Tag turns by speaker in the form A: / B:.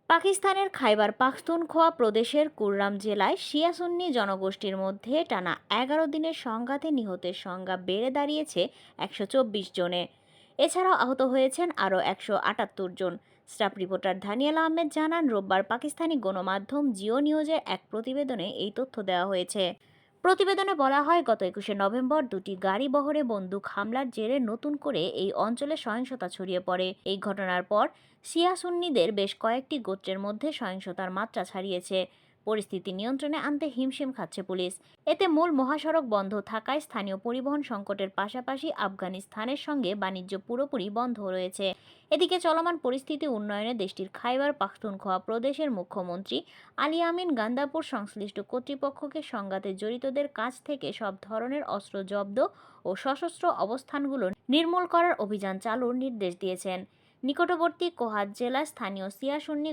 A: পাকিস্তানের খাইবার পাখতুনখোয়া প্রদেশের কুররাম জেলায় শিয়া সুন্নি জনগোষ্ঠীর মধ্যে টানা 11 দিনের সংঘাতে নিহতের সংখ্যা বেড়ে দাঁড়িয়েছে 124 জনে। এছাড়াও আহত হয়েছেন আরও 178 জন। স্টাফ রিপোর্টার ধানিয়াল আহমেদ জানান, রোববার পাকিস্তানি গণমাধ্যম জিও নিউজের এক প্রতিবেদনে এই তথ্য দেওয়া হয়েছে। প্রতিবেদনে বলা হয়, গত 21শে নভেম্বর দুটি গাড়ি বহরে বন্দুক হামলার জেরে নতুন করে এই অঞ্চলে সহিংসতা ছড়িয়ে পড়ে। এই ঘটনার পর শিয়া সুন্নিদের বেশ কয়েকটি গোত্রের মধ্যে সহিংসতার মাত্রা ছাড়িয়েছে। পরিস্থিতি নিয়ন্ত্রণে আনতে হিমশিম খাচ্ছে পুলিশ। এতে মূল মহাসড়ক বন্ধ থাকায় স্থানীয় পরিবহন সংকটের পাশাপাশি আফগানিস্তানের সঙ্গে বাণিজ্য পুরোপুরি বন্ধ রয়েছে। এদিকে চলমান পরিস্থিতি উন্নয়নে দেশটির খাইবার পাখতুনখোয়া প্রদেশের মুখ্যমন্ত্রী আলী আমিন গান্দারপুর সংশ্লিষ্ট কর্তৃপক্ষকে সংঘাতে জড়িতদের কাছ থেকে সব ধরনের অস্ত্র জব্দ ও সশস্ত্র অবস্থানগুলো নির্মূল করার অভিযান চালুর নির্দেশ দিয়েছেন। নিকটবর্তী কোহাত জেলার স্থানীয় শিয়া সুন্নি